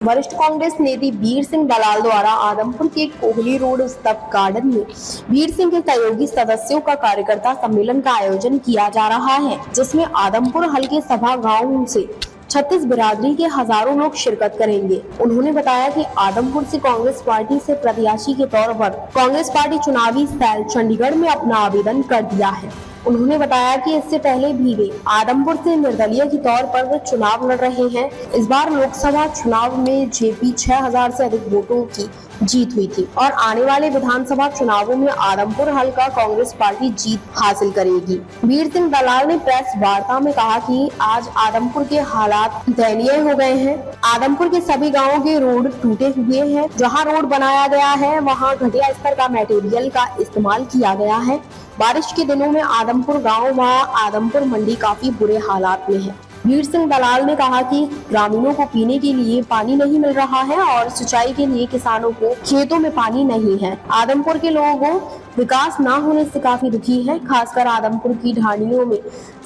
वरिष्ठ कांग्रेस नेता वीर सिंह दलाल द्वारा आदमपुर के कोहली रोड स्थित गार्डन में वीर सिंह के सहयोगी सदस्यों का कार्यकर्ता सम्मेलन का आयोजन किया जा रहा है, जिसमें आदमपुर हल्के सभा गांव से 36 बिरादरी के हजारों लोग शिरकत करेंगे। उन्होंने बताया कि आदमपुर से कांग्रेस पार्टी से प्रत्याशी के तौर पर कांग्रेस पार्टी चुनावी सेल चंडीगढ़ में अपना आवेदन कर दिया है। उन्होंने बताया कि इससे पहले भी वे आदमपुर से निर्दलीय के तौर पर चुनाव लड़ रहे हैं। इस बार लोकसभा चुनाव में जेपी 6000 से अधिक वोटों की जीत हुई थी और आने वाले विधानसभा चुनावों में आदमपुर हल्का कांग्रेस पार्टी जीत हासिल करेगी। वीर सिंह दलाल ने प्रेस वार्ता में कहा कि आज आदमपुर के हालात दयनीय हो गए हैं। आदमपुर के सभी गाँवों के रोड टूटे हुए हैं। जहाँ रोड बनाया गया है वहाँ घटिया स्तर का मटेरियल का इस्तेमाल किया गया है। बारिश के दिनों में आदमपुर गांव व आदमपुर मंडी काफी बुरे हालात में है। वीर सिंह दलाल ने कहा कि ग्रामीणों को पीने के लिए पानी नहीं मिल रहा है और सिंचाई के लिए किसानों को खेतों में पानी नहीं है। आदमपुर के लोगों विकास न होने से काफी दुखी है। खासकर आदमपुर की ढाणियों में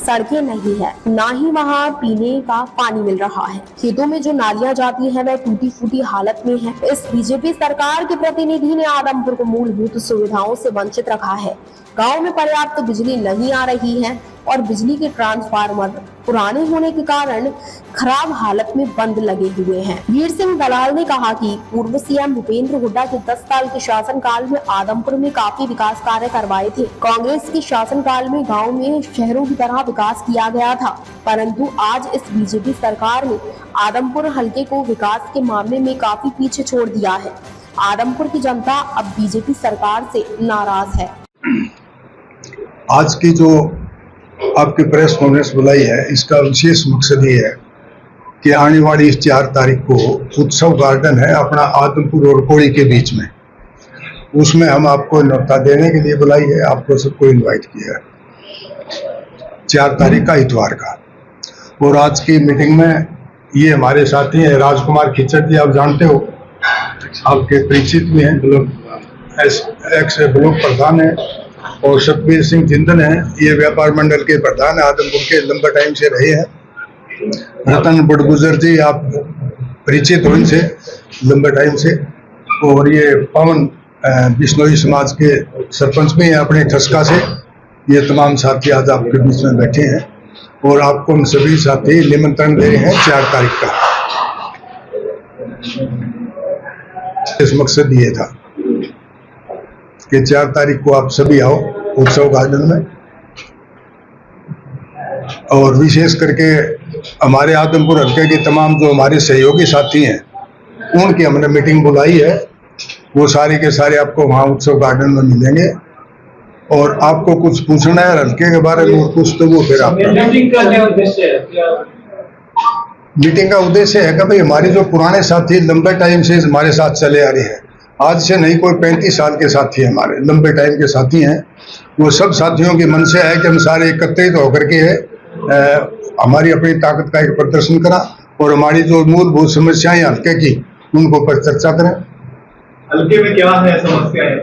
सड़कें नहीं है, ना ही वहाँ पीने का पानी मिल रहा है। खेतों में जो नालियां जाती है वह टूटी फूटी हालत में है। इस बीजेपी सरकार के प्रतिनिधि ने आदमपुर को मूलभूत सुविधाओं से वंचित रखा है। गाँव में पर्याप्त बिजली नहीं आ रही है और बिजली के ट्रांसफार्मर पुराने होने के कारण खराब हालत में बंद लगे हुए हैं। वीर सिंह दलाल ने कहा कि पूर्व सीएम भूपेंद्र हुड्डा के 10 साल के शासनकाल में आदमपुर में काफी विकास कार्य करवाए थे। कांग्रेस के शासनकाल में गांव में शहरों की तरह विकास किया गया था, परंतु आज इस बीजेपी सरकार ने आदमपुर हल्के को विकास के मामले में काफी पीछे छोड़ दिया है। आदमपुर की जनता अब बीजेपी सरकार से नाराज है। आज की जो आपकी प्रेस कॉन्फ्रेंस बुलाई है, इसका विशेष मकसद ये है कि आने वाली इस 4 तारीख को उत्सव गार्डन है अपना आदमपुर और कोड़ी के बीच में, उसमें हम आपको न्योता देने के लिए बुलाई है। आपको सबको इनवाइट किया है 4 तारीख का इतवार का। और आज की मीटिंग में ये हमारे साथी हैं राजकुमार खिचड़ जी, आप जानते हो, आपके परिचित भी हैं, एक्स ब्लॉक प्रधान है, और सतबीर सिंह जिंदन है, ये व्यापार मंडल के प्रधान आदमपुर के लंबा टाइम से रहे हैं। रतन बड़गुजर जी, आप परिचित हो इनसे लंबे टाइम से। और ये पवन बिश्नोई समाज के सरपंच भी हैं अपने ठसका से। ये तमाम साथी आज आपके बीच में बैठे हैं और आपको हम सभी साथी निमंत्रण दे रहे हैं 4 तारीख का। इस मकसद ये था कि 4 तारीख को आप सभी आओ उत्सव गार्डन में। और विशेष करके हमारे आदमपुर हल्के के तमाम जो हमारे सहयोगी साथी हैं, उनकी हमने मीटिंग बुलाई है। वो सारे के सारे आपको वहाँ उत्सव गार्डन में मिलेंगे और आपको कुछ पूछना है हल्के के बारे में कुछ, तो वो फिर आप मीटिंग का उद्देश्य है कि भाई हमारे जो पुराने साथी लंबे टाइम से हमारे साथ चले आ रहे हैं, आज से नहीं, कोई 35 साल के साथी हैं, हमारे लंबे टाइम के साथी हैं, वो सब साथियों की मन से है कि हम सारे एकत्रित होकर के हमारी अपनी ताकत का एक प्रदर्शन करा और हमारी जो मूलभूत समस्याएं हल्के की उनको पर चर्चा करें। हल्के में क्या है समस्याएं?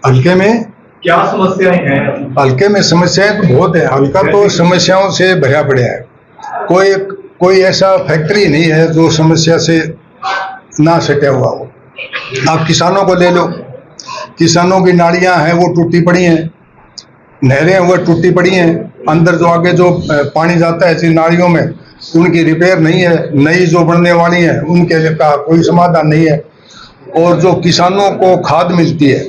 हल्के में क्या समस्याएं हैं? हल्के में समस्याएं तो बहुत है। हल्का तो समस्याओं से भरा पड़ा है। कोई ऐसा फैक्ट्री नहीं है जो समस्या से ना सटा हुआ हो। आप किसानों को ले लो, किसानों की नालियां हैं वो टूटी पड़ी हैं, नहरें वो टूटी पड़ी हैं, अंदर जो आगे जो पानी जाता है इन नालियों में उनकी रिपेयर नहीं है, नई जो बनने वाली हैं उनके का कोई समाधान नहीं है। और जो किसानों को खाद मिलती है,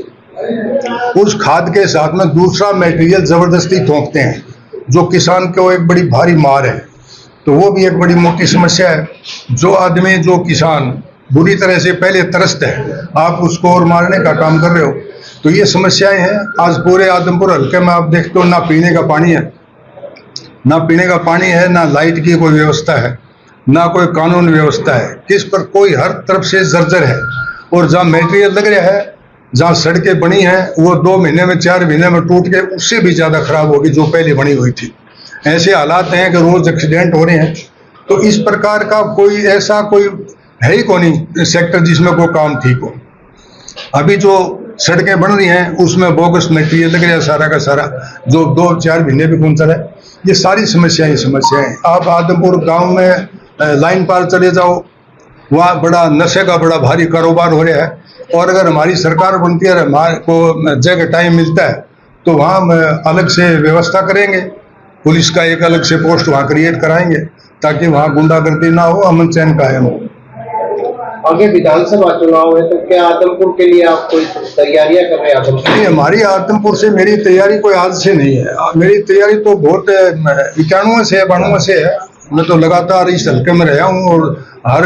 उस खाद के साथ में दूसरा मटेरियल जबरदस्ती थोपते हैं, जो किसान को एक बड़ी भारी मार है। तो वो भी एक बड़ी मोटी समस्या है। जो आदमी, जो किसान बुरी तरह से पहले त्रस्त है, आप उसको और मारने का काम कर रहे हो। तो ये समस्याएं हैं। आज पूरे आदमपुर हल्के में आप देखते हो ना पीने का पानी है, ना लाइट की कोई व्यवस्था है, ना कोई कानून व्यवस्था है। किस पर कोई हर तरफ से जर्जर है। और जहाँ मटेरियल लग रहा है, जहाँ सड़कें बनी हैं, वो 2 महीने में 4 महीने में टूट के उससे भी ज्यादा खराब होगी जो पहले बनी हुई थी। ऐसे हालात हैं कि रोज एक्सीडेंट हो रहे हैं। तो इस प्रकार का कोई ऐसा कोई है ही कौन सेक्टर जिसमें कोई काम ठीक हो। अभी जो सड़कें बन रही हैं उसमें बोगस मटेरियल लग रहा है सारा का सारा, जो 2-4 महीने भी कौन सा है। ये सारी समस्याएं। आप आदमपुर गांव में लाइन पार चले जाओ, वहाँ बड़ा नशे का बड़ा भारी कारोबार हो रहा है। और अगर हमारी सरकार बनती है, हमारे को जगह टाइम मिलता है, तो वहाँ हम अलग से व्यवस्था करेंगे, पुलिस का एक अलग से पोस्ट वहाँ क्रिएट कराएंगे, ताकि वहाँ गुंडागर्दी ना हो, अमन चैन कायम हो। आगे विधानसभा चुनाव है, तो क्या आदमपुर के लिए आप कोई तैयारियां कर रहे हैं? आदमपुर नहीं, हमारी आदमपुर से मेरी तैयारी कोई आज से नहीं है। मेरी तैयारी तो बहुत 91 से 92 से है। मैं तो लगातार इस हल्के में रहा हूँ और हर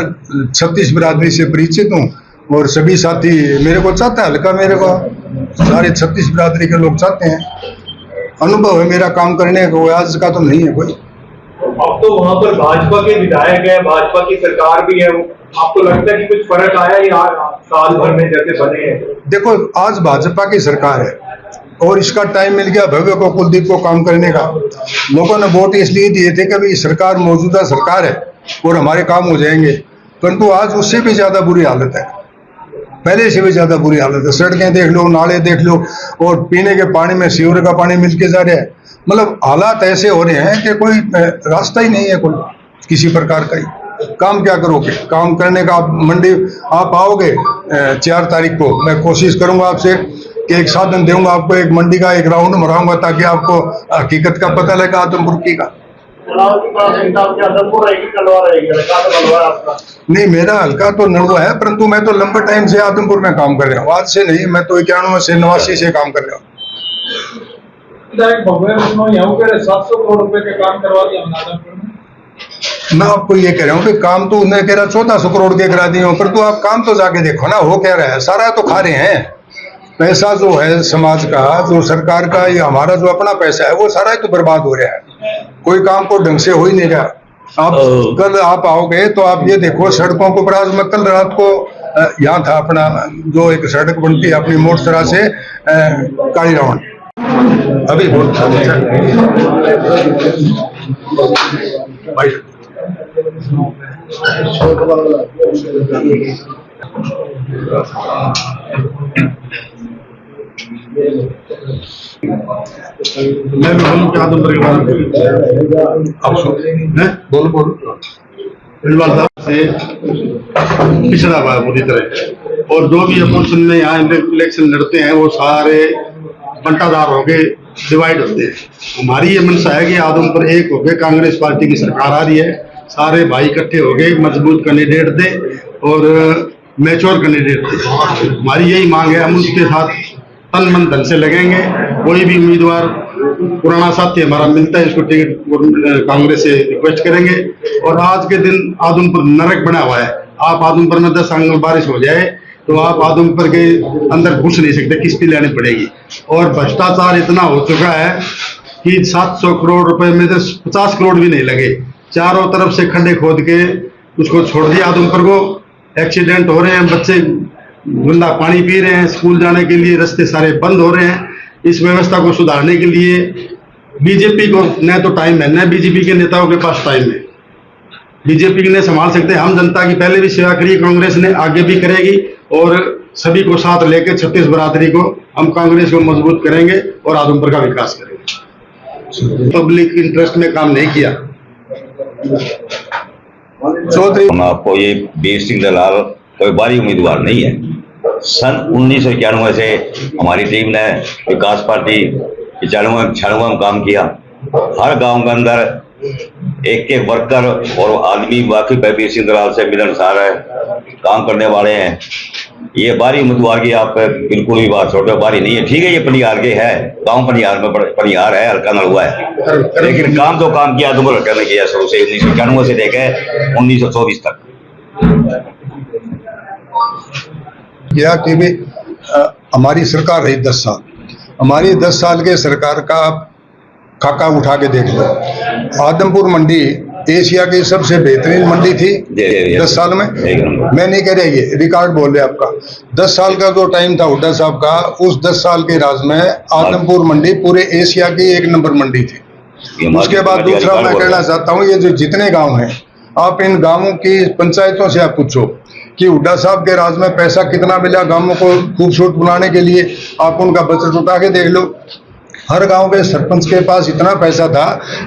36 बिरादरी से परिचित हूँ, और सभी साथी मेरे को चाहता है हल्का, मेरे को सारे 36 बिरादरी के लोग चाहते हैं। अनुभव है मेरा काम करने का, आज का तो नहीं है कोई। अब तो वहाँ पर भाजपा के विधायक है, भाजपा की सरकार भी है, आपको लगता है कि कुछ फर्क आया यार साल भर में जैसे बने हैं? देखो, आज भाजपा की सरकार है और इसका टाइम मिल गया भव्य को, कुलदीप को काम करने का। लोगों ने वोट इसलिए दिए थे कि भाई सरकार मौजूदा सरकार है और हमारे काम हो जाएंगे, परंतु आज उससे भी ज्यादा बुरी हालत है, पहले से भी ज्यादा बुरी हालत है। सड़कें देख लो, नाले देख लो, और पीने के पानी में सीवर का पानी मिलके जा रहा है। मतलब हालात ऐसे हो रहे हैं कि कोई रास्ता ही नहीं है कोई किसी प्रकार का ही। काम क्या करोगे? काम करने का मंडी आप आओगे 4 तारीख को, मैं कोशिश करूंगा आपसे कि एक साधन दूंगा आपको, एक मंडी का एक राउंड मराऊंगा, ताकि आपको हकीकत का पता लगा आदमपुर की का। नहीं, मेरा हल्का तो नड़वा है, परंतु मैं तो लंबे टाइम से आदमपुर में काम कर रहा हूँ, आज से नहीं। मैं तो 91 से 89 से काम कर रहा हूँ। 700 करोड़ रुपए के काम करवा दिया आदमपुर में। मैं आपको ये कह रहा हूँ कि काम तो उन्हें कह रहा 1400 करोड़ के करा दिए, परंतु आप काम तो जाके देखो ना, हो क्या रहा है? सारा तो खा रहे हैं पैसा जो है समाज का, जो सरकार का, या हमारा जो अपना पैसा है, वो सारा ही तो बर्बाद हो रहा है। कोई काम को ढंग से हो ही नहीं रहा। आप कल आप आओगे तो आप ये देखो सड़कों को, आज मैं कल रात को यहाँ था, अपना जो एक सड़क बनती है अपनी मोटसरा से काली रावण, अभी बहुत मैं भी बोलूँ कि आदमपुर के बारे में आप बोलो रिजवान साहब से पिछड़ा हुआ है पूरी तरह, और जो भी अपोजिशन में यहाँ इलेक्शन लड़ते हैं वो सारे बंटादार हो गए, डिवाइड होते हैं। हमारी ये मंशा है कि आदमपुर एक हो गए, कांग्रेस पार्टी की सरकार आ रही है, सारे भाई इकट्ठे हो गए, मजबूत कैंडिडेट दे और मैच्योर कैंडिडेट दे। हमारी यही मांग है, हम उसके साथ तन मन धन से लगेंगे। कोई भी उम्मीदवार पुराना साथी हमारा मिलता है, इसको टिकट कांग्रेस से रिक्वेस्ट करेंगे। और आज के दिन आदमपुर नरक बना हुआ है। आप आदमपुर में 10 आंगल बारिश हो जाए तो आप आदमपुर के अंदर घुस नहीं सकते, किस्ती लेनी पड़ेगी। और भ्रष्टाचार इतना हो चुका है कि 700 करोड़ रुपए में तो 50 करोड़ भी नहीं लगे, चारों तरफ से खड्डे खोद के उसको छोड़ दिया आदमपुर को। एक्सीडेंट हो रहे हैं, बच्चे गंदा पानी पी रहे हैं, स्कूल जाने के लिए रास्ते सारे बंद हो रहे हैं। इस व्यवस्था को सुधारने के लिए बीजेपी को न तो टाइम है, न बीजेपी के नेताओं के पास टाइम है। बीजेपी ने संभाल सकते हैं, हम जनता की पहले भी सेवा करी, कांग्रेस ने आगे भी करेगी, और सभी को साथ लेकर 36 बरादरी को हम कांग्रेस को मजबूत करेंगे और आदमपुर का विकास करेंगे। पब्लिक इंटरेस्ट में काम नहीं किया। चौधरी, आपको ये वीर सिंह दलाल कोई बारी उम्मीदवार नहीं है। सन 1991 से हमारी टीम ने विकास पार्टी 96 में काम किया। हर गांव के अंदर एक एक वर्कर और आदमी वाकई वीर सिंह दलाल से मिलनसार है, काम करने वाले हैं। ये बारी उम्मीदवार की आप बिल्कुल भी बात छोड़ो, बारी नहीं है। ठीक है, ये पनिहार के है, गांव पनिहार में पनिहार है, हल्का नलुआ है, लेकिन काम तो काम किया आदमपुर हल्का ने किया शुरू से 1991 से लेकर 1924 तक। किया कि भी हमारी सरकार रही 10 साल, हमारी 10 साल के सरकार का खाका उठा के देख लो। आदमपुर मंडी एशिया की सबसे बेहतरीन मंडी थी 10 साल में। मैं नहीं कह रहा, ये रिकॉर्ड बोल रहे आपका। 10 साल का जो टाइम था हुड्डा साहब का, उस 10 साल के राज में आदमपुर मंडी पूरे एशिया की 1 नंबर मंडी थी। उसके बाद दूसरा मैं कहना चाहता हूँ, ये जो जितने गाँव हैं, आप इन गाँवों की पंचायतों से आप पूछो कि हुड्डा साहब के राज में पैसा कितना मिला गाँवों को खूबसूरत बनाने के लिए। आप उनका बजट उठा के देख लो। हर गांव के सरपंच के पास इतना पैसा था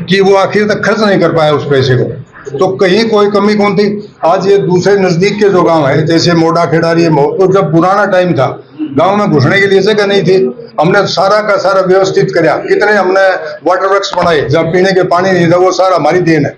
कि वो आखिर तक खर्च नहीं कर पाया उस पैसे को। तो कहीं कोई कमी कौन थी। आज ये दूसरे नजदीक के जो गांव है जैसे मोड़ा खेड़ारी है तो जब पुराना टाइम था गांव में घुसने के लिए जगह नहीं थी, हमने सारा का सारा व्यवस्थित कराया। कितने हमने वाटर वर्क्स बनाए, जब पीने के पानी नहीं था वो सारा हमारी देन है।